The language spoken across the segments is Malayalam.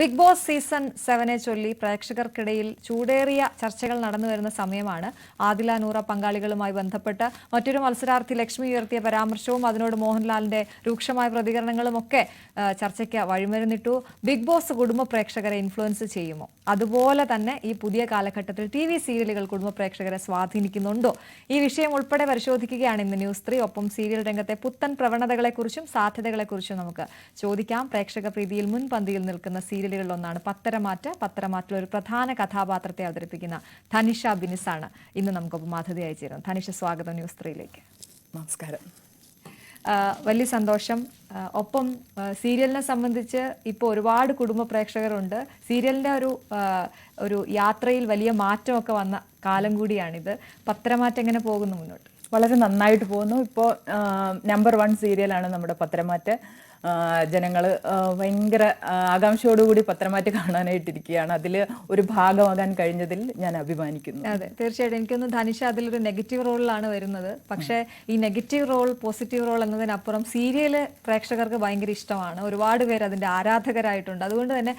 ബിഗ് ബോസ് സീസൺ 7 ചൊല്ലി പ്രേക്ഷകർക്കിടയിൽ ചൂടേറിയ ചർച്ചകൾ നടന്നു വരുന്ന സമയമാണ്. ആദില നൂറ പങ്കാളികളുമായി ബന്ധപ്പെട്ട് മറ്റൊരു മത്സരാർത്ഥി ലക്ഷ്മി ഉയർത്തിയ പരാമർശവും അതിനോട് മോഹൻലാലിന്റെ രൂക്ഷമായ പ്രതികരണങ്ങളും ഒക്കെ ചർച്ചയ്ക്ക് വഴിമരുന്നിട്ടു. ബിഗ് ബോസ് കുടുംബ പ്രേക്ഷകരെ ഇൻഫ്ലുവൻസ് ചെയ്യുമോ? അതുപോലെ തന്നെ ഈ പുതിയ കാലഘട്ടത്തിൽ TV സീരിയലുകൾ കുടുംബ പ്രേക്ഷകരെ സ്വാധീനിക്കുന്നുണ്ടോ? ഈ വിഷയം ഉൾപ്പെടെ പരിശോധിക്കുകയാണ് ഇന്ന് ന്യൂസ് 3. ഒപ്പം സീരിയൽ രംഗത്തെ പുത്തൻ പ്രവണതകളെക്കുറിച്ചും സാധ്യതകളെക്കുറിച്ചും നമുക്ക് ചോദിക്കാം. പ്രേക്ഷക പ്രീതിയിൽ മുൻപന്തിയിൽ നിൽക്കുന്ന സീരിയലുകളിലൊന്നാണ് പത്തരമാറ്റിൽ ഒരു പ്രധാന കഥാപാത്രത്തെ അവതരിപ്പിക്കുന്ന ധനിഷ ബിനിസാണ് ഇന്ന് നമുക്കൊപ്പം അതിഥിയായി ചേരുന്നത്. ധനിഷ, സ്വാഗതം ന്യൂസ് 3ലേക്ക്. നമസ്കാരം. വലിയ സന്തോഷം. ഒപ്പം സീരിയലിനെ സംബന്ധിച്ച് ഇപ്പോൾ ഒരുപാട് കുടുംബ പ്രേക്ഷകരുണ്ട്. സീരിയലിന്റെ ഒരു യാത്രയിൽ വലിയ മാറ്റമൊക്കെ വന്ന കാലം കൂടിയാണിത്. പത്തരമാറ്റ് എങ്ങനെ പോകുന്നു മുന്നോട്ട്? വളരെ നന്നായിട്ട് പോകുന്നു. ഇപ്പോൾ നമ്പർ 1 സീരിയലാണ് നമ്മുടെ പത്തരമാറ്റ്. ജനങ്ങൾ ഭയങ്കര ആകാംക്ഷയോടുകൂടി പത്തരമാറ്റ് കാണാനായിട്ടിരിക്കുകയാണ്. അതിൽ ഒരു ഭാഗമാകാൻ കഴിഞ്ഞതിൽ ഞാൻ അഭിമാനിക്കുന്നു. അതെ, തീർച്ചയായിട്ടും. എനിക്കൊന്ന് ധനിഷ അതിലൊരു നെഗറ്റീവ് റോളിലാണ് വരുന്നത്. പക്ഷേ ഈ നെഗറ്റീവ് റോൾ പോസിറ്റീവ് റോൾ എന്നതിനപ്പുറം സീരിയല് പ്രേക്ഷകർക്ക് ഭയങ്കര ഇഷ്ടമാണ്. ഒരുപാട് പേര് അതിന്റെ ആരാധകരായിട്ടുണ്ട്. അതുകൊണ്ട് തന്നെ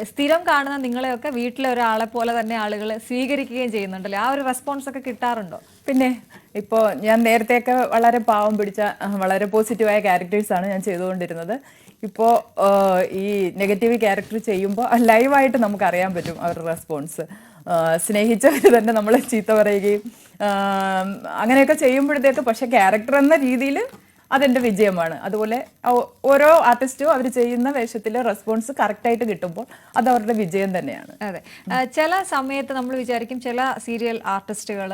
സ്ഥിരം കാണുന്ന നിങ്ങളെയൊക്കെ വീട്ടിലെ ഒരാളെ പോലെ തന്നെ ആളുകൾ സ്വീകരിക്കുകയും ചെയ്യുന്നുണ്ടല്ലോ. ആ ഒരു റെസ്പോൺസ് ഒക്കെ കിട്ടാറുണ്ടോ? പിന്നെ ഇപ്പോൾ ഞാൻ നേരത്തെയൊക്കെ വളരെ പാവം പിടിച്ച വളരെ പോസിറ്റീവായ ക്യാരക്ടേഴ്സാണ് ഞാൻ ചെയ്തുകൊണ്ടിരുന്നത്. ഇപ്പോൾ ഈ നെഗറ്റീവ് ക്യാരക്ടർ ചെയ്യുമ്പോൾ ലൈവായിട്ട് നമുക്ക് അറിയാൻ പറ്റും അവരുടെ റെസ്പോൺസ്. സ്നേഹിച്ചവർ തന്നെ നമ്മളെ ചീത്ത പറയുകയും അങ്ങനെയൊക്കെ ചെയ്യുമ്പോഴത്തേക്ക്, പക്ഷെ ക്യാരക്ടർ എന്ന രീതിയിൽ അതെന്റെ വിജയമാണ്. അതുപോലെ ഓരോ ആർട്ടിസ്റ്റും അവർ ചെയ്യുന്ന വേഷത്തിൽ റെസ്പോൺസ് കറക്റ്റായിട്ട് കിട്ടുമ്പോൾ അത് അവരുടെ വിജയം തന്നെയാണ്. അതെ, ചില സമയത്ത് നമ്മൾ വിചാരിക്കും ചില സീരിയൽ ആർട്ടിസ്റ്റുകൾ,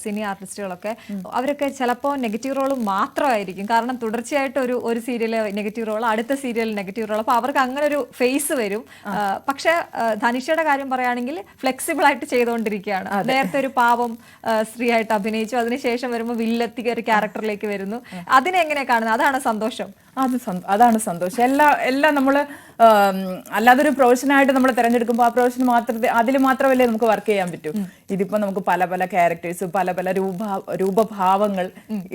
സിനി ആർട്ടിസ്റ്റുകളൊക്കെ അവരൊക്കെ ചിലപ്പോൾ നെഗറ്റീവ് റോൾ മാത്രമായിരിക്കും. കാരണം തുടർച്ചയായിട്ട് ഒരു സീരിയൽ നെഗറ്റീവ് റോൾ, അടുത്ത സീരിയൽ നെഗറ്റീവ് റോൾ, അപ്പോൾ അവർക്ക് അങ്ങനെ ഒരു ഫേസ് വരും. പക്ഷെ ധനിഷയുടെ കാര്യം പറയുകയാണെങ്കിൽ ഫ്ലെക്സിബിൾ ആയിട്ട് ചെയ്തുകൊണ്ടിരിക്കുകയാണ്. നേരത്തെ ഒരു പാവം സ്ത്രീ ആയിട്ട് അഭിനയിച്ചു, അതിനുശേഷം വരുമ്പോൾ വില്ലത്തി ഒരു ക്യാരക്ടറിലേക്ക് വരുന്നു. അതിനെ എങ്ങനെയാ കാണുന്നത്? അതാണ് സന്തോഷം. അതാണ് സന്തോഷം. എല്ലാം നമ്മൾ അല്ലാതൊരു പ്രൊഫഷനായിട്ട് നമ്മൾ തിരഞ്ഞെടുക്കുമ്പോൾ ആ പ്രൊഫഷൻ അതിൽ മാത്രമല്ലേ നമുക്ക് വർക്ക് ചെയ്യാൻ പറ്റൂ. ഇതിപ്പോ നമുക്ക് പല പല ക്യാരക്ടേഴ്സ്, പല പല രൂപഭാവങ്ങൾ,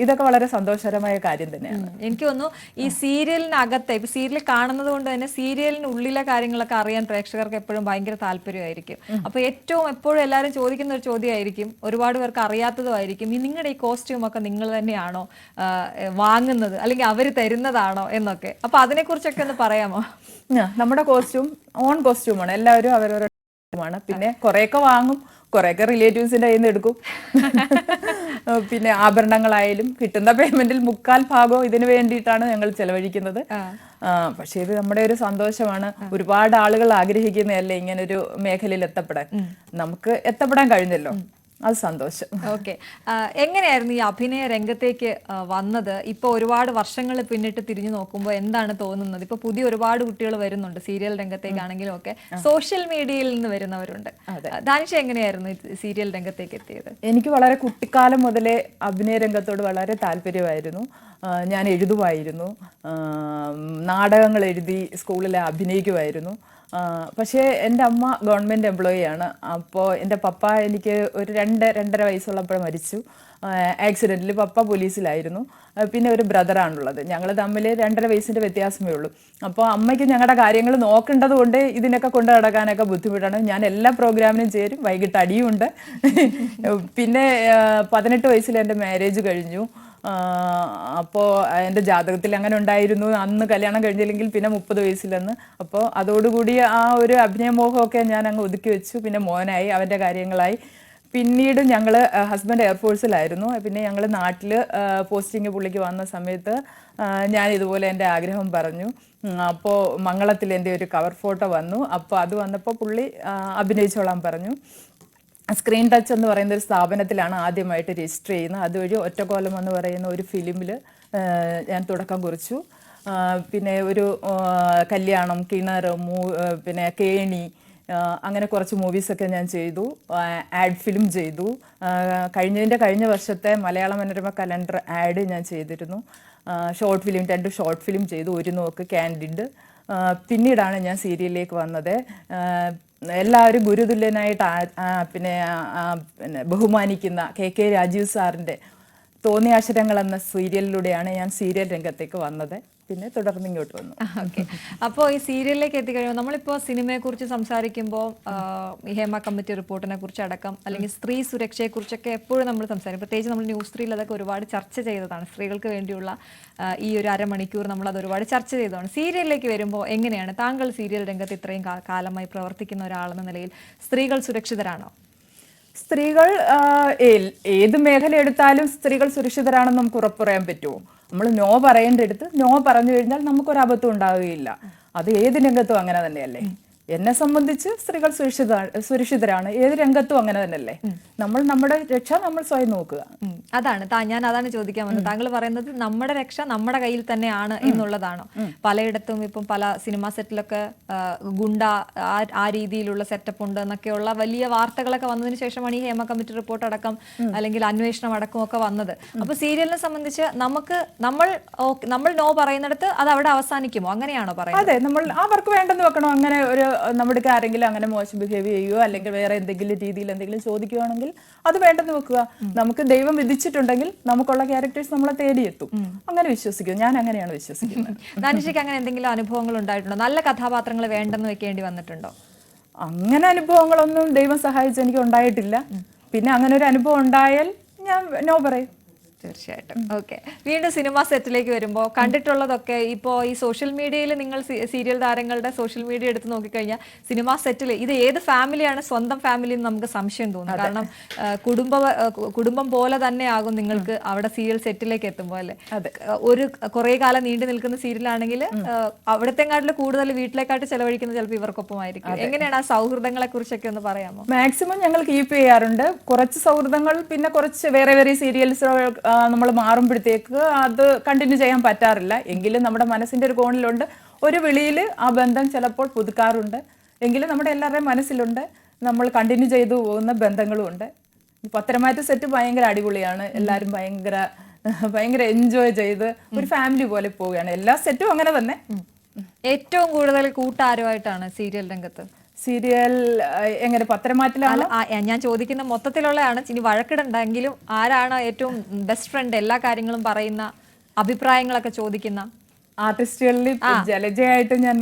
ഇതൊക്കെ വളരെ സന്തോഷകരമായ കാര്യം തന്നെയാണ്. എനിക്ക് തോന്നുന്നു ഈ സീരിയലിനകത്തെ ഇപ്പൊ സീരിയൽ കാണുന്നത് കൊണ്ട് തന്നെ സീരിയലിനുള്ളിലെ കാര്യങ്ങളൊക്കെ അറിയാൻ പ്രേക്ഷകർക്ക് എപ്പോഴും ഭയങ്കര താല്പര്യമായിരിക്കും. അപ്പൊ എപ്പോഴും എല്ലാവരും ചോദിക്കുന്ന ഒരു ചോദ്യമായിരിക്കും, ഒരുപാട് പേർക്ക് അറിയാത്തതുമായിരിക്കും, നിങ്ങളുടെ ഈ കോസ്റ്റ്യൂം ഒക്കെ നിങ്ങൾ തന്നെയാണോ വാങ്ങുന്നത്, അല്ലെങ്കിൽ അവര് തരുന്നതാണോ എന്നൊക്കെ. അപ്പൊ അതിനെ കുറിച്ചൊക്കെ ഒന്ന് പറയാമോ? നമ്മുടെ കോസ്റ്റ്യൂം ഓൺ കോസ്റ്റ്യൂമാണ്. എല്ലാവരും അവരവരുടെ. പിന്നെ കുറെയൊക്കെ വാങ്ങും, കുറെയൊക്കെ റിലേറ്റീവ്സിന്റെ കയ്യിൽ നിന്ന് എടുക്കും. പിന്നെ ആഭരണങ്ങളായാലും കിട്ടുന്ന പേയ്മെന്റിൽ 3/4 ഇതിനു വേണ്ടിയിട്ടാണ് ഞങ്ങൾ ചെലവഴിക്കുന്നത്. പക്ഷെ ഇത് നമ്മുടെ ഒരു സന്തോഷമാണ്. ഒരുപാട് ആളുകൾ ആഗ്രഹിക്കുന്നതല്ലേ ഇങ്ങനൊരു മേഖലയിൽ എത്തപ്പെടാൻ. നമുക്ക് എത്തപ്പെടാൻ കഴിഞ്ഞല്ലോ, അത് സന്തോഷം. ഓക്കെ, എങ്ങനെയായിരുന്നു ഈ അഭിനയ രംഗത്തേക്ക് വന്നത്? ഇപ്പൊ ഒരുപാട് വർഷങ്ങൾ പിന്നിട്ട് തിരിഞ്ഞു നോക്കുമ്പോൾ എന്താണ് തോന്നുന്നത്? ഇപ്പൊ പുതിയ ഒരുപാട് കുട്ടികൾ വരുന്നുണ്ട് സീരിയൽ രംഗത്തേക്കാണെങ്കിലും ഒക്കെ, സോഷ്യൽ മീഡിയയിൽ നിന്ന് വരുന്നവരുണ്ട്. ധാനിഷ എങ്ങനെയായിരുന്നു സീരിയൽ രംഗത്തേക്ക് എത്തിയത്? എനിക്ക് വളരെ കുട്ടിക്കാലം മുതലേ അഭിനയ രംഗത്തോട് വളരെ താല്പര്യമായിരുന്നു. ഞാൻ എഴുതുമായിരുന്നു, നാടകങ്ങൾ എഴുതി സ്കൂളിൽ അഭിനയിക്കുമായിരുന്നു. പക്ഷേ എൻ്റെ അമ്മ ഗവൺമെൻറ് എംപ്ലോയിയാണ്. അപ്പോൾ എൻ്റെ പപ്പ എനിക്ക് ഒരു 2-2.5 വയസ്സുള്ളപ്പോൾ മരിച്ചു. ആക്സിഡൻറ്റിൽ. പപ്പ പോലീസിലായിരുന്നു. പിന്നെ ഒരു ബ്രദറാണുള്ളത്. ഞങ്ങൾ തമ്മിൽ 2.5 വയസ്സിൻ്റെ വ്യത്യാസമേ ഉള്ളൂ. അപ്പോൾ അമ്മയ്ക്ക് ഞങ്ങളുടെ കാര്യങ്ങൾ നോക്കേണ്ടത് കൊണ്ട് ഇതിനൊക്കെ കൊണ്ട് നടക്കാനൊക്കെ ബുദ്ധിമുട്ടാണ്. ഞാൻ എല്ലാ പ്രോഗ്രാമിനും ചേരും, വൈകിട്ട് അടിയുമുണ്ട്. പിന്നെ 18 വയസ്സിൽ എൻ്റെ മാരേജ് കഴിഞ്ഞു. അപ്പോൾ എൻ്റെ ജാതകത്തിൽ അങ്ങനെ ഉണ്ടായിരുന്നു. അന്ന് കല്യാണം കഴിഞ്ഞില്ലെങ്കിൽ പിന്നെ 30 വയസ്സിലെന്ന്. അപ്പോൾ അതോടുകൂടി ആ ഒരു അഭിനയമോഹമൊക്കെ ഞാൻ അങ്ങ് ഒതുക്കി വെച്ചു. പിന്നെ മോനായി, അവൻ്റെ കാര്യങ്ങളായി. പിന്നീട് ഞങ്ങൾ ഹസ്ബൻഡ് എയർഫോഴ്സിലായിരുന്നു. പിന്നെ ഞങ്ങൾ നാട്ടിൽ പോസ്റ്റിംഗ് പുള്ളിക്ക് വന്ന സമയത്ത് ഞാൻ ഇതുപോലെ എൻ്റെ ആഗ്രഹം പറഞ്ഞു. അപ്പോൾ മംഗളത്തിൽ എൻ്റെ ഒരു കവർ ഫോട്ടോ വന്നു. അപ്പോൾ അത് വന്നപ്പോൾ പുള്ളി അഭിനയിച്ചോളാൻ പറഞ്ഞു. സ്ക്രീൻ ടച്ച് എന്ന് പറയുന്ന ഒരു സ്ഥാപനത്തിലാണ് ആദ്യമായിട്ട് രജിസ്റ്റർ ചെയ്യുന്നത്. അതുവഴി ഒറ്റക്കോലം എന്ന് പറയുന്ന ഒരു ഫിലിമിൽ ഞാൻ തുടക്കം കുറിച്ചു. പിന്നെ ഒരു കല്യാണം, കിണർ, പിന്നെ കേണി, അങ്ങനെ കുറച്ച് മൂവീസൊക്കെ ഞാൻ ചെയ്തു. ആഡ് ഫിലിം ചെയ്തു. കഴിഞ്ഞ വർഷത്തെ മലയാള മനോരമ കലണ്ടർ ആഡ് ഞാൻ ചെയ്തിരുന്നു. ഷോർട്ട് ഫിലിം 2 ഷോർട്ട് ഫിലിം ചെയ്തു. ഒരു നോക്ക് കാൻഡിഡ്. പിന്നീടാണ് ഞാൻ സീരിയലിലേക്ക് വന്നത്. എല്ലാവരും ഗുരുതുല്യനായിട്ട് പിന്നെ ബഹുമാനിക്കുന്ന KK രാജീവ് സാറിൻ്റെ തോന്നിയാശരങ്ങൾ എന്ന സീരിയലിലൂടെയാണ് ഞാൻ സീരിയൽ രംഗത്തേക്ക് വന്നത്. പിന്നെ തുടർന്ന് ഇങ്ങോട്ട് വന്നു. ഓക്കെ. അപ്പോൾ ഈ സീരിയലിലേക്ക് എത്തിക്കഴിയുമ്പോൾ നമ്മളിപ്പോൾ സിനിമയെക്കുറിച്ച് സംസാരിക്കുമ്പോൾ ഹേമ കമ്മിറ്റി റിപ്പോർട്ടിനെ കുറിച്ച് അടക്കം അല്ലെങ്കിൽ സ്ത്രീ സുരക്ഷയെക്കുറിച്ചൊക്കെ എപ്പോഴും നമ്മൾ സംസാരിക്കും. പ്രത്യേകിച്ച് നമ്മൾ ന്യൂസ് 3 അതൊക്കെ ഒരുപാട് ചർച്ച ചെയ്തതാണ്. സ്ത്രീകൾക്ക് വേണ്ടിയുള്ള ഈ ഒരു അരമണിക്കൂർ നമ്മൾ അത് ഒരുപാട് ചർച്ച ചെയ്തതാണ്. സീരിയലിലേക്ക് വരുമ്പോൾ എങ്ങനെയാണ് താങ്കൾ സീരിയൽ രംഗത്ത് ഇത്രയും കാലമായി പ്രവർത്തിക്കുന്ന ഒരാളെന്ന നിലയിൽ സ്ത്രീകൾ സുരക്ഷിതരാണോ? സ്ത്രീകൾ ഏത് മേഖല എടുത്താലും സ്ത്രീകൾ സുരക്ഷിതരാണെന്ന് നമുക്ക് ഉറപ്പ് പറയാൻ പറ്റുമോ? നമ്മൾ നോ പറയേണ്ടടുത്ത് നോ പറഞ്ഞു കഴിഞ്ഞാൽ നമുക്കൊരു അബദ്ധം ഉണ്ടാവുകയില്ല. അത് ഏത് രംഗത്തും അങ്ങനെ തന്നെയല്ലേ. എന്നെ സംബന്ധിച്ച് സ്ത്രീകൾ സുരക്ഷിതരാണ്. ഏത് രംഗത്തും അങ്ങനെ തന്നെയല്ലേ. നമ്മൾ നമ്മുടെ രക്ഷ നമ്മൾ സ്വയം നോക്കുക. അതാണ് ഞാൻ അതാണ് ചോദിക്കാൻ വന്നത്. താങ്കൾ പറയുന്നത് നമ്മുടെ രക്ഷ നമ്മുടെ കയ്യിൽ തന്നെയാണ് എന്നുള്ളതാണോ? പലയിടത്തും ഇപ്പം പല സിനിമാ സെറ്റിലൊക്കെ ഗുണ്ട ആ രീതിയിലുള്ള സെറ്റപ്പ് ഉണ്ട് എന്നൊക്കെയുള്ള വലിയ വാർത്തകളൊക്കെ വന്നതിന് ശേഷമാണ് ഈ ഹേമ കമ്മിറ്റി റിപ്പോർട്ട് അടക്കം അല്ലെങ്കിൽ അന്വേഷണം അടക്കം ഒക്കെ വന്നത്. അപ്പൊ സീരിയലിനെ സംബന്ധിച്ച് നമ്മൾ നോ പറയുന്നിടത്ത് അത് അവിടെ അവസാനിക്കുമോ? അങ്ങനെയാണോ പറയുന്നത്? അതെ, നമ്മൾ അവർക്ക് വേണ്ടെന്ന് വെക്കണോ? അങ്ങനെ ഒരു നമ്മുടെ ആരെങ്കിലും അങ്ങനെ മോശം ബിഹേവ് ചെയ്യുകയോ അല്ലെങ്കിൽ വേറെ എന്തെങ്കിലും രീതിയിൽ എന്തെങ്കിലും ചോദിക്കുകയാണെങ്കിൽ അത് വേണ്ടെന്ന് വെക്കുക. നമുക്ക് ദൈവം വിധിച്ചിട്ടുണ്ടെങ്കിൽ നമുക്കുള്ള ക്യാരക്ടേഴ്സ് നമ്മളെ തേടിയെത്തും. അങ്ങനെ വിശ്വസിക്കും. ഞാൻ അങ്ങനെയാണ് വിശ്വസിക്കുന്നത്. ധനുഷയ്ക്ക് അങ്ങനെ എന്തെങ്കിലും അനുഭവങ്ങൾ ഉണ്ടായിട്ടുണ്ടോ? നല്ല കഥാപാത്രങ്ങൾ വേണ്ടെന്ന് വെക്കേണ്ടി വന്നിട്ടുണ്ടോ? അങ്ങനെ അനുഭവങ്ങളൊന്നും ദൈവം സഹായിച്ച് എനിക്ക് ഉണ്ടായിട്ടില്ല. പിന്നെ അങ്ങനെ ഒരു അനുഭവം ഉണ്ടായാൽ ഞാൻ നോ പറയും. തീർച്ചയായിട്ടും. ഓക്കെ. വീണ്ടും സിനിമ സെറ്റിലേക്ക് വരുമ്പോൾ കണ്ടിട്ടുള്ളതൊക്കെ ഇപ്പോൾ ഈ സോഷ്യൽ മീഡിയയിൽ നിങ്ങൾ സീരിയൽ താരങ്ങളുടെ സോഷ്യൽ മീഡിയ എടുത്ത് നോക്കിക്കഴിഞ്ഞാൽ സിനിമാ സെറ്റിൽ ഇത് ഏത് ഫാമിലിയാണ് സ്വന്തം ഫാമിലി എന്ന് നമുക്ക് സംശയം തോന്നും. കാരണം കുടുംബം പോലെ തന്നെ ആകും നിങ്ങൾക്ക് അവിടെ സീരിയൽ സെറ്റിലേക്ക് എത്തുമ്പോൾ അല്ലേ. ഒരു കുറെ കാലം നീണ്ടു നിൽക്കുന്ന സീരിയലാണെങ്കിൽ അവിടത്തെക്കാട്ടിൽ കൂടുതൽ വീട്ടിലേക്കാട്ട് ചെലവഴിക്കുന്നത് ചിലപ്പോൾ ഇവർക്കൊപ്പമായിരിക്കും. എങ്ങനെയാണ് ആ സൗഹൃദങ്ങളെ കുറിച്ചൊക്കെ ഒന്ന് പറയാമോ? മാക്സിമം ഞങ്ങൾ കീപ്പ് ചെയ്യാറുണ്ട്. കുറച്ച് സൗഹൃദങ്ങൾ പിന്നെ കുറച്ച് വേറെ സീരിയൽസ് നമ്മൾ മാറുമ്പോഴത്തേക്ക് അത് കണ്ടിന്യൂ ചെയ്യാൻ പറ്റാറില്ല. എങ്കിലും നമ്മുടെ മനസ്സിന്റെ ഒരു കോണിലുണ്ട്. ഒരു വിളിയിൽ ആ ബന്ധം ചിലപ്പോൾ പുതുക്കാറുണ്ട്. എങ്കിലും നമ്മുടെ എല്ലാവരുടെയും മനസ്സിലുണ്ട്. നമ്മൾ കണ്ടിന്യൂ ചെയ്തു പോകുന്ന ബന്ധങ്ങളും ഉണ്ട്. പത്തരമാറ്റ സെറ്റ് ഭയങ്കര അടിപൊളിയാണ്. എല്ലാവരും ഭയങ്കര എൻജോയ് ചെയ്ത് ഒരു ഫാമിലി പോലെ പോവുകയാണ്. എല്ലാ സെറ്റും അങ്ങനെ തന്നെ. ഏറ്റവും കൂടുതൽ കൂട്ടാരുമായിട്ടാണ് സീരിയൽ രംഗത്ത്? സീരിയൽ എങ്ങനെ പത്തരമാറ്റിലാണ് ഞാൻ ചോദിക്കുന്ന മൊത്തത്തിലുള്ളതാണ്. ഇനി വഴക്കിടണ്ടെങ്കിലും ആരാണ് ഏറ്റവും ബെസ്റ്റ് ഫ്രണ്ട്, എല്ലാ കാര്യങ്ങളും പറയുന്ന, അഭിപ്രായങ്ങളൊക്കെ ചോദിക്കുന്ന? ആർട്ടിസ്റ്റുകളിൽ ജലജയായിട്ട് ഞാൻ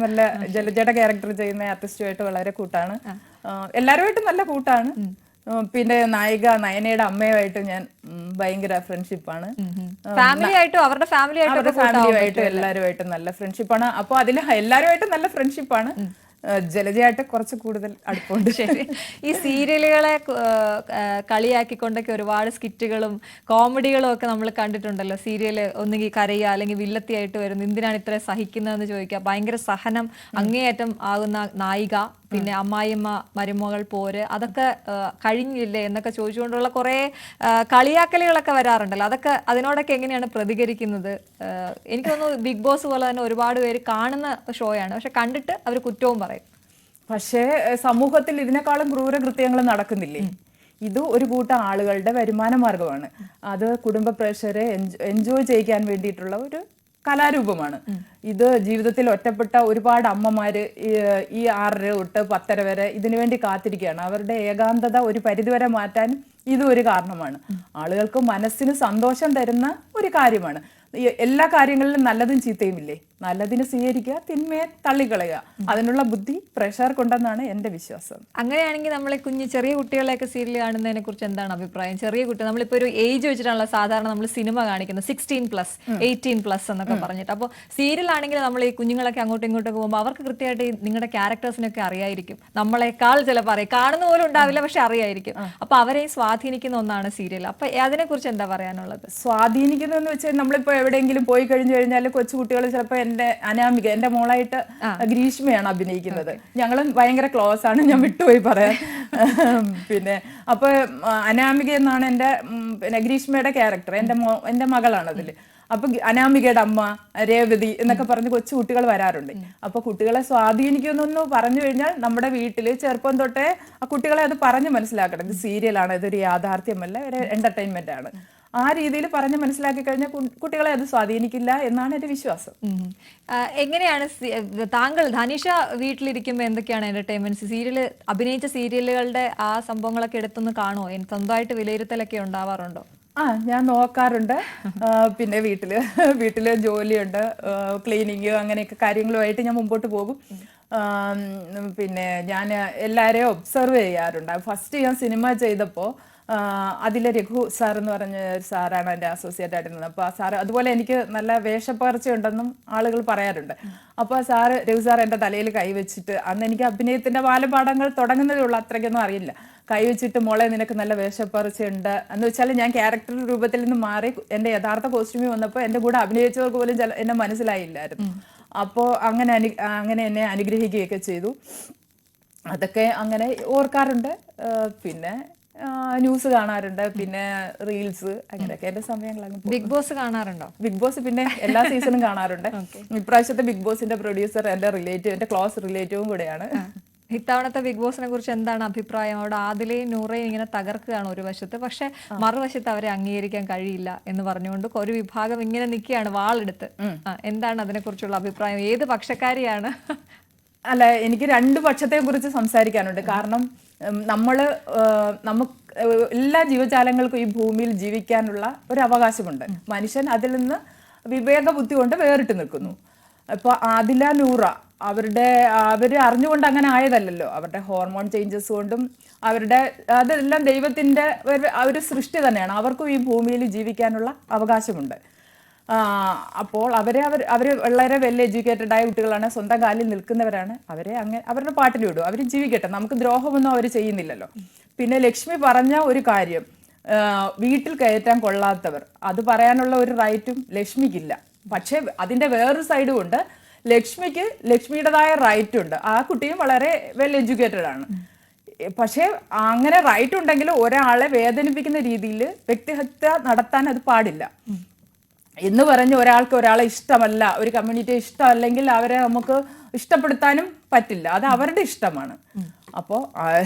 ജലജയുടെ ക്യാരക്ടർ ചെയ്യുന്ന ആർട്ടിസ്റ്റുമായിട്ട് വളരെ കൂട്ടാണ്. എല്ലാവരുമായിട്ടും നല്ല കൂട്ടാണ്. പിന്നെ നായിക നയനയുടെ അമ്മയുമായിട്ട് ഞാൻ ഭയങ്കര ഫ്രണ്ട്ഷിപ്പാണ്. അവരുടെ ഫാമിലിയായിട്ടും എല്ലാവരുമായിട്ടും നല്ല ഫ്രണ്ട്ഷിപ്പാണ്. അപ്പൊ അതിൽ എല്ലാവരുമായിട്ടും നല്ല ഫ്രണ്ട്ഷിപ്പാണ്. ജലജയായിട്ട് കുറച്ച് കൂടുതൽ അടുപ്പമുണ്ട്. ശരി. ഈ സീരിയലുകളെ കളിയാക്കിക്കൊണ്ടൊക്കെ ഒരുപാട് സ്കിറ്റുകളും കോമഡികളും ഒക്കെ നമ്മൾ കണ്ടിട്ടുണ്ടല്ലോ. സീരിയൽ ഒന്നുകിൽ കരയുക അല്ലെങ്കിൽ വില്ലത്തിയായിട്ട് വരുന്നു, എന്തിനാണ് ഇത്ര സഹിക്കുന്നതെന്ന് ചോദിക്കുക, ഭയങ്കര സഹനം അങ്ങേയറ്റം ആകുന്ന നായിക, പിന്നെ അമ്മായിയമ്മ മരുമകൾ പോര്, അതൊക്കെ കഴിഞ്ഞില്ലേ എന്നൊക്കെ ചോദിച്ചുകൊണ്ടുള്ള കുറെ കളിയാക്കലുകളൊക്കെ വരാറുണ്ടല്ലോ. അതിനോടൊക്കെ എങ്ങനെയാണ് പ്രതികരിക്കുന്നത്? എനിക്ക് തോന്നുന്നു ബിഗ് ബോസ് പോലെ തന്നെ ഒരുപാട് പേര് കാണുന്ന ഷോയാണ്, പക്ഷെ കണ്ടിട്ട് അവർ കുറ്റവും പറയും. പക്ഷേ സമൂഹത്തിൽ ഇതിനേക്കാളും ക്രൂരകൃത്യങ്ങൾ നടക്കുന്നില്ലേ? ഇത് ഒരു കൂട്ടം ആളുകളുടെ വരുമാന മാർഗമാണ്. അത് കുടുംബ പ്രേക്ഷകരെ എൻജോയ് ചെയ്യിക്കാൻ വേണ്ടിയിട്ടുള്ള ഒരു കലാരൂപമാണ്. ഇത് ജീവിതത്തിൽ ഒറ്റപ്പെട്ട ഒരുപാട് അമ്മമാര് ഈ 6:30 തൊട്ട് 10:30 വരെ ഇതിനു വേണ്ടി കാത്തിരിക്കുകയാണ്. അവരുടെ ഏകാന്തത ഒരു പരിധിവരെ മാറ്റാൻ ഇതും ഒരു കാരണമാണ്. ആളുകൾക്ക് മനസ്സിന് സന്തോഷം തരുന്ന ഒരു കാര്യമാണ്. എല്ലാ കാര്യങ്ങളിലും നല്ലതും ചീത്തയും ഇല്ലേ? നല്ലതിനെ സ്വീകരിക്കുക, തിന്മയെ തള്ളിക്കളയുക. അതിനുള്ള ബുദ്ധി പ്രേക്ഷകർക്കുണ്ടെന്നാണ് എന്റെ വിശ്വാസം. അങ്ങനെയാണെങ്കിൽ നമ്മൾ ചെറിയ കുട്ടികളെയൊക്കെ സീരിയൽ കാണുന്നതിനെ കുറിച്ച് എന്താണ് അഭിപ്രായം? ചെറിയ കുട്ടി, നമ്മളിപ്പോ ഒരു ഏജ് വെച്ചിട്ടാണല്ലോ സാധാരണ നമ്മൾ സിനിമ കാണിക്കുന്നത്, 16+, 18+ എന്നൊക്കെ പറഞ്ഞിട്ട്. അപ്പോൾ സീരിയൽ ആണെങ്കിൽ നമ്മൾ ഈ കുഞ്ഞുങ്ങളൊക്കെ അങ്ങോട്ടും ഇങ്ങോട്ടൊക്കെ പോകുമ്പോൾ അവർക്ക് കൃത്യമായിട്ട് നിങ്ങളുടെ ക്യാരക്ടേഴ്സിനൊക്കെ അറിയായിരിക്കും. നമ്മളെക്കാൾ ചിലപ്പോൾ അറിയാം, കാണുന്ന പോലും ഉണ്ടാവില്ല, പക്ഷെ അറിയായിരിക്കും. അപ്പൊ അവരെയും സ്വാധീനിക്കുന്ന ഒന്നാണ് സീരിയൽ. അപ്പൊ അതിനെ കുറിച്ച് എന്താ പറയാനുള്ളത്? സ്വാധീനിക്കുന്നതെന്ന് വെച്ചാൽ നമ്മളിപ്പോ എവിടെയെങ്കിലും പോയി കഴിഞ്ഞു കഴിഞ്ഞാൽ കൊച്ചുകുട്ടികൾ ചിലപ്പോൾ എന്റെ അനാമിക, എന്റെ മോളായിട്ട് ഗ്രീഷ്മയാണ് അഭിനയിക്കുന്നത്. ഞങ്ങളും ഭയങ്കര ക്ലോസ് ആണ്, ഞാൻ വിട്ടുപോയി പറയാൻ. പിന്നെ അപ്പൊ അനാമിക എന്നാണ് എന്റെ ഗ്രീഷ്മയുടെ ക്യാരക്ടർ. എന്റെ മകളാണ് അതില്. അപ്പൊ അനാമികയുടെ അമ്മ രേവതി എന്നൊക്കെ പറഞ്ഞ് കൊച്ചു കുട്ടികൾ വരാറുണ്ട്. അപ്പൊ കുട്ടികളെ സ്വാധീനിക്കുന്നെന്ന് പറഞ്ഞു കഴിഞ്ഞാൽ നമ്മുടെ വീട്ടില് ചെറുപ്പം തൊട്ടേ ആ കുട്ടികളെ അത് പറഞ്ഞ് മനസ്സിലാക്കണം. ഇത് സീരിയലാണ്, ഇതൊരു യാഥാർത്ഥ്യമല്ല, ഒരു എന്റർടൈൻമെന്റ് ആണ്. ആ രീതിയിൽ പറഞ്ഞ് മനസ്സിലാക്കി കഴിഞ്ഞാൽ കുട്ടികളെ അത് സ്വാധീനിക്കില്ല എന്നാണ് എന്റെ വിശ്വാസം. എങ്ങനെയാണ് താങ്കൾ ധനുഷ വീട്ടിലിരിക്കുമ്പോൾ എന്തൊക്കെയാണ് എന്റർടൈൻമെന്റ്? അഭിനയിച്ച സീരിയലുകളുടെ ആ സംഭവങ്ങളൊക്കെ എടുത്തൊന്ന് കാണുമോ? സ്വന്തമായിട്ട് വിലയിരുത്തലൊക്കെ ഉണ്ടാവാറുണ്ടോ? ഞാൻ നോക്കാറുണ്ട്. പിന്നെ വീട്ടില് ജോലിയുണ്ട്, ക്ലീനിങ് അങ്ങനെയൊക്കെ കാര്യങ്ങളുമായിട്ട് ഞാൻ മുമ്പോട്ട് പോകും. പിന്നെ ഞാൻ എല്ലാവരെയും ഒബ്സർവ് ചെയ്യാറുണ്ട്. ഫസ്റ്റ് ഞാൻ സിനിമ ചെയ്തപ്പോൾ അതിലെ രഘു സാർ എന്ന് പറഞ്ഞ ഒരു സാറാണ് എൻ്റെ അസോസിയേറ്റ് ആയിരുന്നത്. അപ്പോൾ ആ സാറ് അതുപോലെ എനിക്ക് നല്ല വേഷപ്പകർച്ച ഉണ്ടെന്നും ആളുകൾ പറയാറുണ്ട്. അപ്പോൾ രഘു സാർ എൻ്റെ തലയിൽ കൈവച്ചിട്ട്, അന്ന് എനിക്ക് അഭിനയത്തിൻ്റെ ബാലപാഠങ്ങൾ തുടങ്ങുന്നതേ ഉള്ളൂ, അത്രയ്ക്കൊന്നും അറിയില്ല. കൈവച്ചിട്ട് മോളെ നിനക്ക് നല്ല വേഷപ്പകർച്ചയുണ്ട് എന്ന് വെച്ചാൽ ഞാൻ ക്യാരക്ടർ രൂപത്തിൽ നിന്ന് മാറി എൻ്റെ യഥാർത്ഥ കോസ്റ്റ്യൂമിൽ വന്നപ്പോൾ എൻ്റെ കൂടെ അഭിനയിച്ചവർക്ക് പോലും എന്നെ മനസ്സിലായില്ലായിരുന്നു. അപ്പോൾ അങ്ങനെ എന്നെ അനുഗ്രഹിക്കുകയൊക്കെ ചെയ്തു. അതൊക്കെ അങ്ങനെ ഓർക്കാറുണ്ട്. പിന്നെ ന്യൂസ് കാണാറുണ്ട്, പിന്നെ റീൽസ്, അങ്ങനെയൊക്കെ എന്റെ സമയങ്ങൾ. ബിഗ് ബോസ് കാണാറുണ്ടോ? ബിഗ് ബോസ് പിന്നെ എല്ലാ സീസണും കാണാറുണ്ട്. ഇപ്രാവശ്യത്തെ ബിഗ് ബോസിന്റെ പ്രൊഡ്യൂസർ എന്റെ റിലേറ്റീവ്, എന്റെ ക്ലോസ് റിലേറ്റീവും കൂടെയാണ്. ഇത്തവണത്തെ ബിഗ് ബോസിനെ കുറിച്ച് എന്താണ് അഭിപ്രായം? അവിടെ ആദിലയും നൂറയും ഇങ്ങനെ തകർക്കുകയാണ് ഒരു വശത്ത്, പക്ഷെ മറുവശത്ത് അവരെ അംഗീകരിക്കാൻ കഴിയില്ല എന്ന് പറഞ്ഞുകൊണ്ട് ഒരു വിഭാഗം ഇങ്ങനെ നിൽക്കുകയാണ് വാളെടുത്ത്. എന്താണ് അതിനെ കുറിച്ചുള്ള അഭിപ്രായം? ഏത് പക്ഷക്കാരിയാണ്? അല്ല, എനിക്ക് രണ്ട് പക്ഷത്തെ കുറിച്ച് സംസാരിക്കാനുണ്ട്. കാരണം നമുക്ക് എല്ലാ ജീവജാലങ്ങൾക്കും ഈ ഭൂമിയിൽ ജീവിക്കാനുള്ള ഒരു അവകാശമുണ്ട്. മനുഷ്യൻ അതിൽ നിന്ന് വിവേക ബുദ്ധി കൊണ്ട് വേറിട്ട് നിൽക്കുന്നു. ഇപ്പോൾ ആദില, നൂറ അവര് അറിഞ്ഞുകൊണ്ട് അങ്ങനെ ആയതല്ലല്ലോ. അവരുടെ ഹോർമോൺ ചേഞ്ചസ് കൊണ്ടും അതെല്ലാം ദൈവത്തിന്റെ ഒരു സൃഷ്ടി തന്നെയാണ്. അവർക്കും ഈ ഭൂമിയിൽ ജീവിക്കാനുള്ള അവകാശമുണ്ട്. അപ്പോൾ അവര് വളരെ വെൽ എഡ്യൂക്കേറ്റഡ് ആയ കുട്ടികളാണ്, സ്വന്തം കാലിൽ നിൽക്കുന്നവരാണ്. അവരുടെ പാട്ടിൽ വിടും, അവർ ജീവിക്കട്ടെ, നമുക്ക് ദ്രോഹമൊന്നും അവർ ചെയ്യുന്നില്ലല്ലോ. പിന്നെ ലക്ഷ്മി പറഞ്ഞ ഒരു കാര്യം, വീട്ടിൽ കയറ്റാൻ കൊള്ളാത്തവർ, അത് പറയാനുള്ള ഒരു റൈറ്റും ലക്ഷ്മിക്കില്ല. പക്ഷെ അതിന്റെ വേറൊരു സൈഡും ഉണ്ട്. ലക്ഷ്മിയുടേതായ റൈറ്റ് ഉണ്ട്. ആ കുട്ടിയും വളരെ വെൽ എഡ്യൂക്കേറ്റഡ് ആണ്. പക്ഷെ അങ്ങനെ റൈറ്റ് ഉണ്ടെങ്കിൽ ഒരാളെ വേദനിപ്പിക്കുന്ന രീതിയിൽ വ്യക്തിഹത്യ നടത്താൻ അത് പാടില്ല. എന്ന് പറഞ്ഞ് ഒരാളെ ഇഷ്ടമല്ല, ഒരു കമ്മ്യൂണിറ്റിയെ ഇഷ്ടമല്ലെങ്കിൽ അവരെ നമുക്ക് ഇഷ്ടപ്പെടുത്താനും പറ്റില്ല. അത് അവരുടെ ഇഷ്ടമാണ്. അപ്പോൾ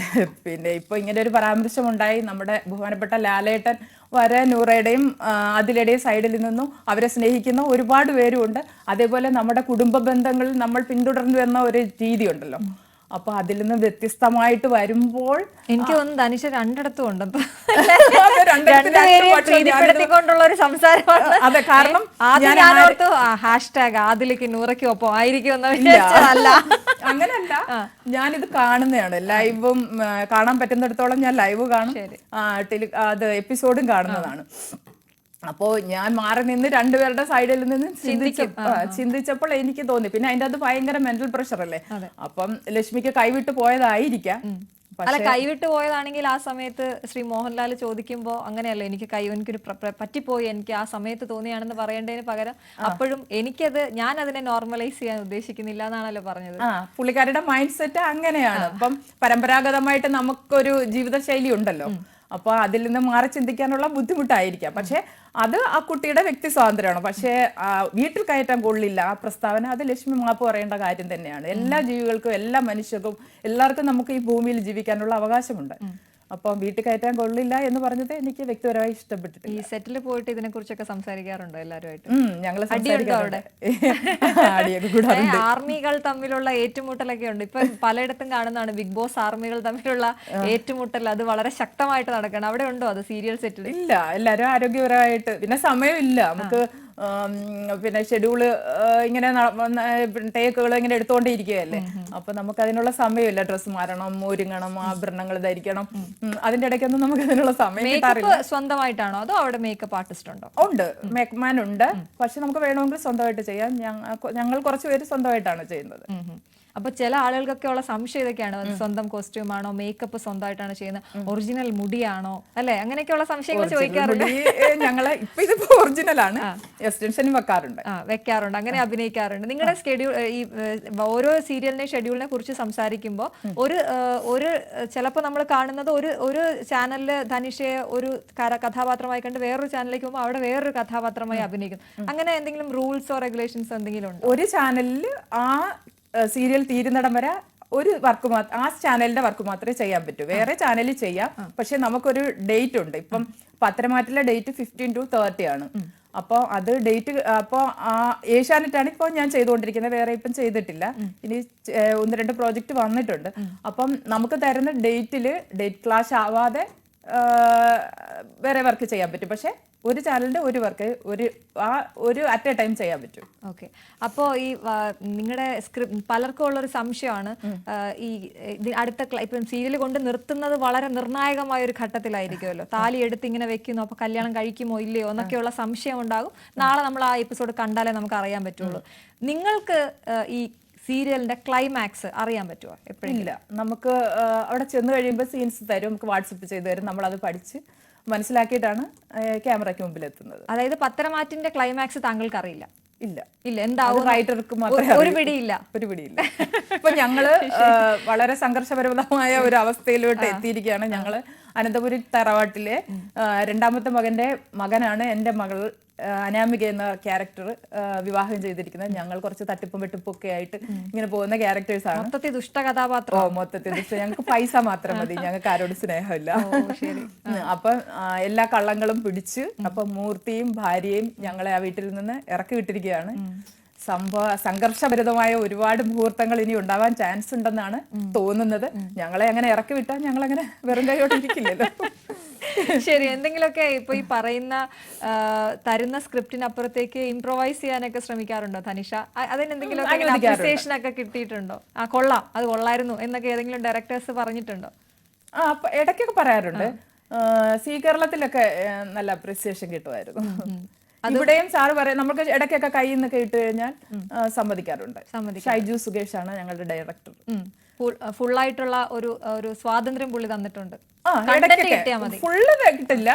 പിന്നെ ഇപ്പോൾ ഇങ്ങനെ ഒരു പരാമർശം ഉണ്ടായി. നമ്മുടെ ബഹുമാനപ്പെട്ട ലാലേട്ടൻ വരെ നൂറയുടെയും അതിലയുടെയും സൈഡിൽ നിന്നും അവരെ സ്നേഹിക്കുന്ന ഒരുപാട് പേരുമുണ്ട്. അതേപോലെ നമ്മുടെ കുടുംബ ബന്ധങ്ങളിൽ നമ്മൾ പിന്തുടർന്നു വരുന്ന ഒരു രീതി ഉണ്ടല്ലോ. അപ്പൊ അതിൽ നിന്ന് വ്യത്യസ്തമായിട്ട് വരുമ്പോൾ എനിക്ക് തോന്നുന്നു ധനുഷ രണ്ടിടത്തും ഉണ്ട് പ്രീതിപ്പെടുത്തിക്കൊണ്ടുള്ള ഒരു സംസാരമാണ്. അതെ, കാരണം ഹാഷ്ടാഗ് ആദിലേക്ക് നൂറയ്ക്കും ഒപ്പം ആയിരിക്കും അല്ല, അങ്ങനല്ല. ഞാനിത് കാണുന്നതാണ്, ലൈവും കാണാൻ പറ്റുന്നിടത്തോളം ഞാൻ ലൈവ് കാണും, എപ്പിസോഡും കാണുന്നതാണ്. അപ്പോ ഞാൻ മാറി നിന്ന് രണ്ടുപേരുടെ സൈഡിൽ നിന്ന് ചിന്തിച്ചപ്പോൾ എനിക്ക് തോന്നി. പിന്നെ അതിന്റെ അത് ഭയങ്കര മെന്റൽ പ്രഷർ അല്ലേ. അപ്പം ലക്ഷ്മിക്ക് കൈവിട്ട് പോയതായിരിക്കാം. അല്ല, കൈവിട്ട് പോയതാണെങ്കിൽ ആ സമയത്ത് ശ്രീ മോഹൻലാൽ ചോദിക്കുമ്പോ അങ്ങനെയല്ല, എനിക്കൊരു പറ്റിപ്പോയി, എനിക്ക് ആ സമയത്ത് തോന്നിയാണെന്ന് പറയേണ്ടതിന് പകരം അപ്പോഴും ഞാൻ അതിനെ നോർമലൈസ് ചെയ്യാൻ ഉദ്ദേശിക്കുന്നില്ല എന്നാണല്ലോ പറഞ്ഞത്. പുള്ളിക്കാരുടെ മൈൻഡ് സെറ്റ് അങ്ങനെയാണ്. അപ്പം പരമ്പരാഗതമായിട്ട് നമുക്കൊരു ജീവിതശൈലി ഉണ്ടല്ലോ. അപ്പൊ അതിൽ നിന്ന് മാറി ചിന്തിക്കാനുള്ള ബുദ്ധിമുട്ടായിരിക്കാം. പക്ഷെ അത് ആ കുട്ടിയുടെ വ്യക്തി സ്വാതന്ത്ര്യമാണ്. പക്ഷേ വീട്ടിൽ കയറ്റാൻ കൊള്ളില്ല ആ പ്രസ്താവന, അത് ലക്ഷ്മി മാപ്പ് പറയേണ്ട കാര്യം തന്നെയാണ്. എല്ലാ ജീവികൾക്കും, എല്ലാ മനുഷ്യർക്കും, എല്ലാവർക്കും നമുക്ക് ഈ ഭൂമിയിൽ ജീവിക്കാനുള്ള അവകാശമുണ്ട്. അപ്പം വീട്ടിൽ കയറ്റാൻ കൊള്ളില്ല എന്ന് പറഞ്ഞത് എനിക്ക് വ്യക്തിപരമായി ഇഷ്ടപ്പെട്ടിട്ട്. ഈ സെറ്റിൽ പോയിട്ട് ഇതിനെ കുറിച്ചൊക്കെ സംസാരിക്കാറുണ്ടോ എല്ലാവരുമായിട്ട്? ഞങ്ങൾ ആർമികൾ തമ്മിലുള്ള ഏറ്റുമുട്ടലൊക്കെ ഉണ്ട്. ഇപ്പൊ പലയിടത്തും കാണുന്നതാണ് ബിഗ് ബോസ് ആർമികൾ തമ്മിലുള്ള ഏറ്റുമുട്ടൽ. അത് വളരെ ശക്തമായിട്ട് നടക്കണം. അവിടെ ഉണ്ടോ അത് സീരിയൽ സെറ്റിൽ? ഇല്ല, എല്ലാവരും ആരോഗ്യപരമായിട്ട്. പിന്നെ സമയമില്ല നമുക്ക്. പിന്നെ ഷെഡ്യൂള് ഇങ്ങനെ ടേക്കുകൾ ഇങ്ങനെ എടുത്തോണ്ടിരിക്കുകയല്ലേ. അപ്പൊ നമുക്ക് അതിനുള്ള സമയമില്ല. ഡ്രസ്സ് മാറണം, ഒരുങ്ങണം, ആഭരണങ്ങൾ ധരിക്കണം. അതിന്റെ ഇടയ്ക്കൊന്നും നമുക്ക് അതിനുള്ള സമയം കിട്ടാറില്ല. സ്വന്തമായിട്ടാണോ അതോ അവിടെ മേക്കപ്പ് ആർട്ടിസ്റ്റ് ഉണ്ടോ? ഉണ്ട്, മേക്കപ്പ്മാൻ ഉണ്ട്. പക്ഷെ നമുക്ക് വേണമെങ്കിൽ സ്വന്തമായിട്ട് ചെയ്യാം. ഞങ്ങൾ കുറച്ചുപേര് സ്വന്തമായിട്ടാണ് ചെയ്യുന്നത്. അപ്പൊ ചില ആളുകൾക്കൊക്കെ ഉള്ള സംശയം ഇതൊക്കെയാണ്, സ്വന്തം കോസ്റ്റ്യൂം ആണോ, മേക്കപ്പ് സ്വന്തമായിട്ടാണ് ചെയ്യുന്നത്, ഒറിജിനൽ മുടിയാണോ, അല്ലെ? അങ്ങനെയൊക്കെയുള്ള സംശയങ്ങൾ ചോദിക്കാറുണ്ട്. ഞങ്ങള് ഇപ്പൊ ഇതിപ്പോ ഒറിജിനൽ ആണ്, എക്സ്റ്റൻഷനും വെക്കാറുണ്ട്, അങ്ങനെ അഭിനയിക്കാറുണ്ട്. നിങ്ങളുടെ ഷെഡ്യൂൾ, ഈ ഓരോ സീരിയലിന്റെ ഷെഡ്യൂളിനെ കുറിച്ച് സംസാരിക്കുമ്പോൾ ഒരു ചിലപ്പോൾ നമ്മൾ കാണുന്നത് ഒരു ചാനലില് ധനുഷയെ ഒരു കഥാപാത്രമായി കണ്ട് വേറൊരു ചാനലിലേക്ക് പോകുമ്പോൾ അവിടെ വേറൊരു കഥാപാത്രമായി അഭിനയിക്കും. അങ്ങനെ എന്തെങ്കിലും റൂൾസോ റെഗുലേഷൻസോ എന്തെങ്കിലും ഉണ്ടോ? ഒരു ചാനലിൽ ആ സീരിയൽ തീരുന്നിടം വരെ ഒരു വർക്ക് ആ ചാനലിന്റെ വർക്ക് മാത്രമേ ചെയ്യാൻ പറ്റൂ. വേറെ ചാനലിൽ ചെയ്യാം, പക്ഷെ നമുക്കൊരു ഡേറ്റ് ഉണ്ട്. ഇപ്പം പത്രമാറ്റിലെ ഡേറ്റ് 15 to 30 ആണ്. അപ്പോൾ അത് ഡേറ്റ്, അപ്പോൾ ഏഷ്യാനെറ്റാണ് ഇപ്പോൾ ഞാൻ ചെയ്തുകൊണ്ടിരിക്കുന്നത്, വേറെ ഇപ്പം ചെയ്തിട്ടില്ല. ഇനി 1-2 പ്രോജക്റ്റ് വന്നിട്ടുണ്ട്. അപ്പം നമുക്ക് തരുന്ന ഡേറ്റിൽ ഡേറ്റ് ക്ലാഷ് ആവാതെ വേറെ വർക്ക് ചെയ്യാൻ പറ്റും. പക്ഷെ ഒരു ചാനലിന്റെ ഒരു വർക്ക് ഒരു അറ്റ് എ ടൈം ചെയ്യാൻ പറ്റും. ഓക്കെ. അപ്പോൾ ഈ നിങ്ങളുടെ സ്ക്രിപ്റ്റ് പലർക്കും ഉള്ളൊരു സംശയമാണ്, ഈ അടുത്ത ഇപ്പം സീരിയൽ കൊണ്ട് നിർത്തുന്നത് വളരെ നിർണായകമായ ഒരു ഘട്ടത്തിലായിരിക്കുമല്ലോ. താലി എടുത്ത് ഇങ്ങനെ വെക്കുന്നു, അപ്പോൾ കല്യാണം കഴിക്കുമോ ഇല്ലയോ എന്നൊക്കെയുള്ള സംശയം ഉണ്ടാകും. നാളെ നമ്മൾ ആ എപ്പിസോഡ് കണ്ടാലേ നമുക്ക് അറിയാൻ പറ്റുള്ളൂ. നിങ്ങൾക്ക് ഈ സീരിയലിന്റെ ക്ലൈമാക്സ് അറിയാൻ പറ്റുമോ? എപ്പോഴില്ല. നമുക്ക് അവിടെ ചെന്ന് കഴിയുമ്പോൾ സീൻസ് തരും, നമുക്ക് വാട്സപ്പ് ചെയ്ത് തരും. നമ്മളത് പഠിച്ച് മനസ്സിലാക്കിയിട്ടാണ് ക്യാമറയ്ക്ക് മുമ്പിൽ എത്തുന്നത്. അതായത് പത്തരമാറ്റിന്റെ ക്ലൈമാക്സ് താങ്കൾക്ക് അറിയില്ല? ഇല്ല ഇല്ല. എന്താവും? റൈറ്റർക്ക് മാത്രമേ ഒരു പിടിയില്ല. ഇപ്പൊ ഞങ്ങള് വളരെ സംഘർഷപരമായ ഒരു അവസ്ഥയിലോട്ട് എത്തിയിരിക്കുകയാണ്. ഞങ്ങള് അനന്തപുരി തറവാട്ടിലെ രണ്ടാമത്തെ മകന്റെ മകനാണ് എന്റെ മകൾ അനാമിക എന്ന ക്യാരക്ടർ വിവാഹം ചെയ്തിരിക്കുന്നത്. ഞങ്ങൾ കുറച്ച് തട്ടിപ്പും വെട്ടിപ്പും ഒക്കെ ആയിട്ട് ഇങ്ങനെ പോകുന്ന ക്യാരക്ടേഴ്സ് ആണ്. മൊത്തത്തിൽ ദുഷ്ട കഥാപാത്രം. മൊത്തത്തിൽ ദുഷ്ട. ഞങ്ങൾക്ക് പൈസ മാത്രം മതി, ഞങ്ങൾക്ക് ആരോട് സ്നേഹമില്ല. അപ്പൊ എല്ലാ കള്ളങ്ങളും പിടിച്ച് അപ്പൊ മൂർത്തിയും ഭാര്യയും ഞങ്ങളെ ആ വീട്ടിൽ നിന്ന് ഇറക്കി വിട്ടിരിക്കുകയാണ്. സംഘർഷഭരിതമായ ഒരുപാട് മുഹൂർത്തങ്ങൾ ഇനി ഉണ്ടാവാൻ ചാൻസ് ഉണ്ടെന്നാണ് തോന്നുന്നത്. ഞങ്ങളെ അങ്ങനെ ഇറക്കി വിട്ടാൽ ഞങ്ങൾ അങ്ങനെ വെറും കൈയോടെ ഇരിക്കില്ലല്ലോ. ശരി. എന്തെങ്കിലുമൊക്കെ ഇപ്പൊ ഈ പറയുന്ന തരുന്ന സ്ക്രിപ്റ്റിനപ്പുറത്തേക്ക് ഇംപ്രൊവൈസ് ചെയ്യാനൊക്കെ ശ്രമിക്കാറുണ്ടോ തനിഷ? അതിനെന്തെങ്കിലുമൊക്കെ അപ്രിസിയേഷൻ ഒക്കെ കിട്ടിയിട്ടുണ്ടോ? ആ കൊള്ളാം, അത് കൊള്ളായിരുന്നു എന്നൊക്കെ ഏതെങ്കിലും ഡയറക്ടേഴ്സ് പറഞ്ഞിട്ടുണ്ടോ? ഇടയ്ക്കൊക്കെ പറയാറുണ്ട്. സി കേരളത്തിലൊക്കെ നല്ല അപ്രിസിയേഷൻ കിട്ടുമായിരുന്നു. ഇവിടെയും സാറ് പറയാം, നമുക്ക് ഇടയ്ക്കൊക്കെ കയ്യിൽ നിന്നൊക്കെ ഇട്ട് കഴിഞ്ഞാൽ സമ്മതിക്കാറുണ്ട്. ഷൈജു സുകേഷ് ആണ് ഞങ്ങളുടെ ഡയറക്ടർ. ഫുള്ളായിട്ടുള്ള ഒരു സ്വാതന്ത്ര്യം പുള്ളി തന്നിട്ടുണ്ട്. ഫുള്ള് കിട്ടില്ല,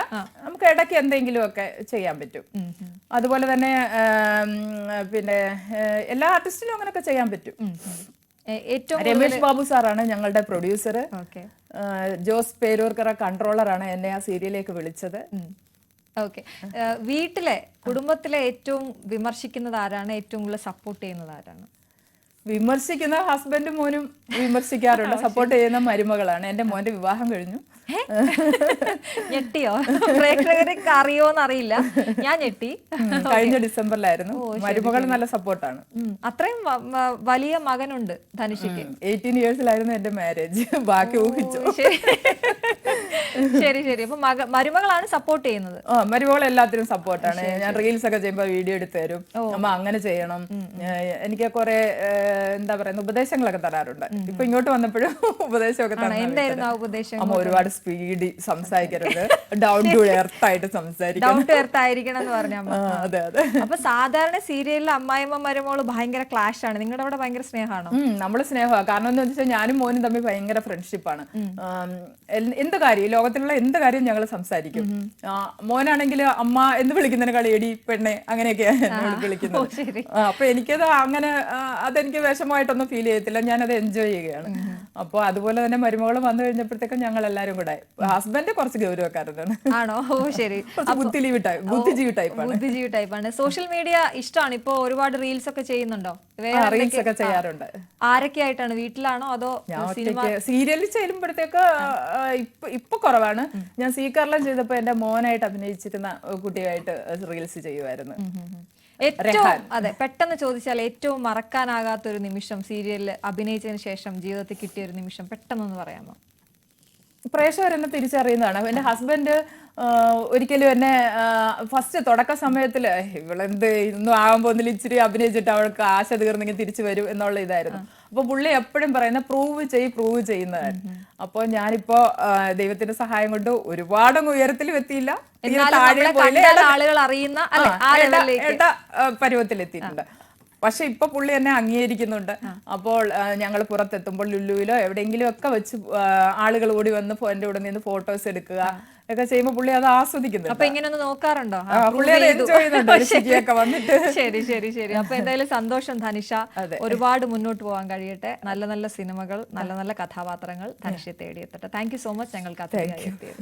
നമുക്ക് ഇടയ്ക്ക് എന്തെങ്കിലും ഒക്കെ ചെയ്യാൻ പറ്റും. അതുപോലെ തന്നെ പിന്നെ എല്ലാ ആർട്ടിസ്റ്റിനും അങ്ങനെയൊക്കെ ചെയ്യാൻ പറ്റും. രമേഷ് ബാബു സാറാണ് ഞങ്ങളുടെ പ്രൊഡ്യൂസർ. ജോസ് പേരൂർക്കറ കൺട്രോളറാണ് എന്നെ ആ സീരിയലിലേക്ക് വിളിച്ചത്. ഓക്കെ. വീട്ടിലെ കുടുംബത്തിലെ ഏറ്റവും വിമർശിക്കുന്നത് ആരാണ്? ഏറ്റവും കൂടുതൽ സപ്പോർട്ട് ചെയ്യുന്നത് ആരാണ്? വിമർശിക്കുന്ന ഹസ്ബൻഡും മോനും വിമർശിക്കാറുണ്ട്. സപ്പോർട്ട് ചെയ്യുന്ന മരുമകളാണ്. എന്റെ മോന്റെ വിവാഹം കഴിഞ്ഞു. ഞെട്ടിയോ? പ്രേക്ഷകർക്ക് അറിയോന്നറിയില്ല, ഞാൻ ഞെട്ടി. കഴിഞ്ഞ ഡിസംബറിലായിരുന്നു. മരുമകൾ നല്ല സപ്പോർട്ടാണ്. അത്രയും വലിയ മകനുണ്ട് ധനുഷിക്ക്. 18 ഇയേഴ്സിലായിരുന്നു എന്റെ മാരേജ്. ബാക്കി ഊഹിച്ചു. ശരി ശരി. അപ്പൊ മരുമകളാണ് സപ്പോർട്ട് ചെയ്യുന്നത്? മരുമകൾ എല്ലാത്തിനും സപ്പോർട്ടാണ്. ഞാൻ റീൽസ് ഒക്കെ ചെയ്യുമ്പോ വീഡിയോ എടുത്ത് തരും. അമ്മ അങ്ങനെ ചെയ്യണം, എനിക്ക് കുറെ എന്താ പറയുന്ന ഉപദേശങ്ങളൊക്കെ തരാറുണ്ട്. ഇപ്പൊ ഇങ്ങോട്ട് വന്നപ്പോഴും ഉപദേശമൊക്കെ എന്തായിരുന്നു ആ ഉപദേശം? അമ്മ ഒരുപാട് സ്പീഡിൽ സംസാരിക്കരുത്, ഡൗൺ ടു എർത്ത് ആയിട്ട് സംസാരിക്കണം, ഡൗൺ ടു എർത്ത് ആയിരിക്കണം എന്ന് പറഞ്ഞ. അതെ അതെ. അപ്പൊ സാധാരണ സീരിയലിൽ അമ്മായിമ്മ മരുമോള് ഭയങ്കര ക്ലാഷ് ആണ്, നിങ്ങളുടെ അവിടെ ഭയങ്കര സ്നേഹമാണോ? നമ്മള് സ്നേഹമാണ്. കാരണം എന്താ വെച്ചാൽ ഞാനും മോനും തമ്മിൽ ഭയങ്കര ഫ്രണ്ട്ഷിപ്പാണ്. എന്ത് കാര്യം, ലോകത്തിലുള്ള എന്ത് കാര്യം ഞങ്ങൾ സംസാരിക്കും. മോനാണെങ്കിൽ അമ്മ എന്ന് വിളിക്കുന്നതിനേക്കാൾ എടി പെണ്ണെ അങ്ങനെയൊക്കെയാണ് വിളിക്കുന്നത്. അപ്പൊ എനിക്കത് അങ്ങനെ അതെനിക്ക് വിഷമമായിട്ടൊന്നും ഫീൽ ചെയ്യത്തില്ല, ഞാനത് എൻജോയ് ചെയ്യുകയാണ്. അപ്പൊ അതുപോലെ തന്നെ മരുമകളും വന്നു കഴിഞ്ഞപ്പോഴത്തേക്കും ഞങ്ങൾ എല്ലാരും കൂടെ. ഹസ്ബൻഡ് കുറച്ച് ഗൗരവക്കാരനാണ്. ആണോ? ഓ ശരി. ബുദ്ധിജീവി ടൈപ്പാണ്. സോഷ്യൽ മീഡിയ ഇഷ്ടമാണ്. ഇപ്പൊ ഒരുപാട് റീൽസ് ഒക്കെ ചെയ്യുന്നുണ്ടോ? റീൽസ് ഒക്കെ ചെയ്യാറുണ്ട്. ആരൊക്കെ ആയിട്ടാണ്? വീട്ടിലാണോ അതോ സീരിയലിൽ ചെല്ലുമ്പോഴത്തേക്ക് ഇപ്പൊ കുറവാണ്. ഞാൻ സീ കേരളം ചെയ്തപ്പോ എന്റെ മോനായിട്ട് അഭിനയിച്ചിരുന്ന കുട്ടിയായിട്ട് റീൽസ് ചെയ്യുമായിരുന്നു. ഏറ്റവും പെട്ടെന്ന് ചോദിച്ചാൽ ഏറ്റവും മറക്കാനാകാത്ത ഒരു നിമിഷം സീരിയലിൽ അഭിനയിച്ചതിന് ശേഷം ജീവിതത്തിൽ കിട്ടിയ ഒരു നിമിഷം പെട്ടെന്നൊന്ന് പറയാമോ? പ്രേക്ഷകരെന്നെ തിരിച്ചറിയുന്നതാണ്. എന്റെ ഹസ്ബൻഡ് ഒരിക്കലും എന്നെ ഫസ്റ്റ് തുടക്ക സമയത്തില് ഇവളെന്ത് ഇന്നും ആകാൻ പോകുന്നില്ല, ഇച്ചിരി അഭിനയിച്ചിട്ട് അവൾക്ക് ആശ തീർന്നെങ്കിൽ തിരിച്ചു വരും എന്നുള്ള ഇതായിരുന്നു. അപ്പൊ പുള്ളി എപ്പോഴും പറയുന്ന പ്രൂവ് ചെയ്യുന്നതായിരുന്നു. അപ്പൊ ഞാനിപ്പോ ദൈവത്തിന്റെ സഹായം കൊണ്ട് ഒരുപാട് ഉയരത്തിലും എത്തിയില്ല, ആളുകൾ അറിയുന്ന പരുവത്തിലെത്തിയിട്ടുണ്ട്. പക്ഷെ ഇപ്പൊ പുള്ളി എന്നെ അംഗീകരിക്കുന്നുണ്ട്. അപ്പോൾ ഞങ്ങൾ പുറത്തെത്തുമ്പോൾ ലുലുവിലോ എവിടെയെങ്കിലും ഒക്കെ വെച്ച് ആളുകൾ ഓടി വന്ന് എന്റെ കൂടെ നിന്ന് ഫോട്ടോസ് എടുക്കുക ഒക്കെ ചെയ്യുമ്പോൾ പുള്ളി അത് ആസ്വദിക്കുന്നുണ്ട്. അപ്പൊ ഇങ്ങനെ ഒന്ന് നോക്കാറുണ്ടോ? പുള്ളി അത് എൻജോയ് ചെയ്യുന്നുണ്ട് വന്നിട്ട്. ശരി ശരി ശരി. അപ്പൊ എന്തായാലും സന്തോഷം ധനുഷ. ഒരുപാട് മുന്നോട്ട് പോകാൻ കഴിയട്ടെ. നല്ല നല്ല സിനിമകൾ, നല്ല നല്ല കഥാപാത്രങ്ങൾ ധനുഷയെ തേടിയെത്തട്ടെ. താങ്ക് യു സോ മച്ച് ഞങ്ങൾക്ക് അതിഥിയായി എത്തിയത്.